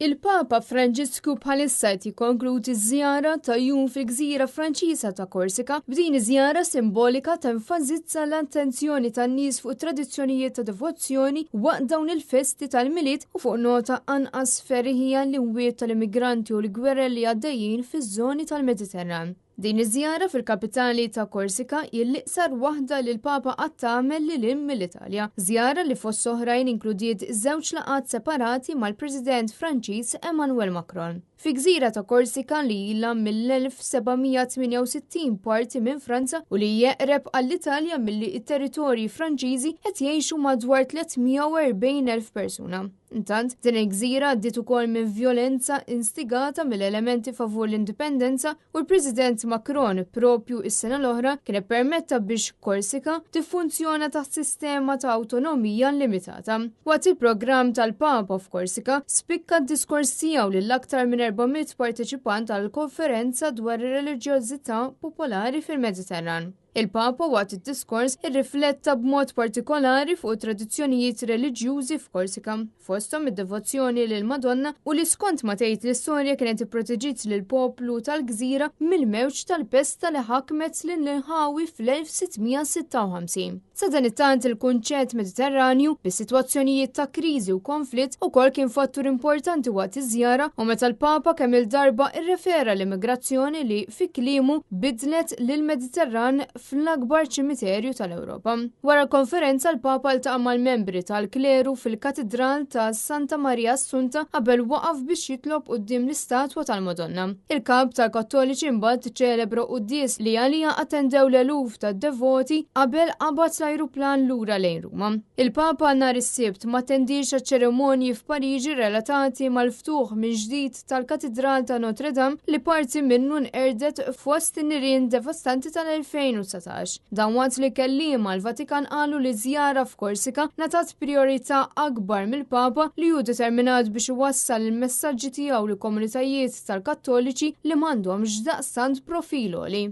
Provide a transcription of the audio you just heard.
Il-Papa Franġisku bħalissa qed jikkonkludi żjara ta' jum fil-Gżira Franċiża ta' Korsika. B'din iż-żjara simbolika tenfasizza l-attenzjoni tan-nies fuq tradizzjonijiet ta' devozzjoni waqt dawn il-festi tal-milied u fuq nota anqas ferħija l-imwiet tal-immigranti u l-gwerra li għaddejjin fiż-żoni tal-Mediterran. Din iż-żjara fil-kapitali ta' Korsika l-iqsar waħda li l-Papa qatt tagħmel lil hinn mill-Italja. Żjara li fost oħrajn inkludiet żewġ laqgħat separati mal-President Franċiż Emmanuel Macron. Fi Gżira ta' Korsika li ilha mill-1768 parti minn Franza u li jeqreb għall-Italja milli t-territorji Franċiżi qed jgħixu madwar 340,000 persuna. Intant, din il-gżira għaddiet ukoll minn vjolenza instigata mill-elementi favur l-indipendenza u l-President Macron propju is-sena l-oħra kien ippermetta biex Korsika tiffunzjona taħt sistema ta' awtonomija limitata. Waqt il-programm tal-Papa f'Korsika spikka d-diskors tiegħu lill-aktar minn 400 parteċipant għal konferenza dwar ir-reliġjożità popolari fil-Mediterran. Il-Papa waqt id-diskors irrifletta b'mod partikolari fuq tradizzjonijiet reliġjużi f'Korsika, fosthom id-devozzjoni lil Madonna u li skont ma tgħid l-istorja kienet ipproteġiet lil poplu tal-Gżira mill-mewġ tal-pesta li ħakmet lil-inħawi fl-1656. Sa dan it-tant il-kunċett Mediterranju bis-sitwazzjonijiet ta' kriżi u konflitt ukoll kien fattur importanti waqt iż-żjara u meta l-Papa kemm il-darba irrefera l-immigrazzjoni li fi kliemu bidlet lill-Mediterran fl-akbar ċimiterju tal-Ewropa. Wara l-konferenza l-Papa ltaqa' mal-membri tal-kleru fil-Katedral ta' Santa Maria Assunta qabel waqaf biex jitlob quddiem l-istatwa tal-Madonna. Il-kap tal-Kattoliċi mbagħad iċċelebra qudies li għalija attendew l-eluf tad-devoti qabel qabad l-ajruplan lura lejn Ruma. Il-Papa nhar is-Sibt ma attendix ċeremonji f'Pariġi relatati mal-ftuħ minn ġdid tal-Katedral ta' Notre Dame li parti minnu nqerdet f'wast in-nirien devastanti tal-2019. Dan waqt li kelliema l-Vatikan qalu li żjara f'Korsika natat priorità akbar mill-Papa li hu determinat biex iwassal il-messaġġi tiegħu li komunitajiet tal-Kattoliċi li m'għandhomx daqstant profil għoli.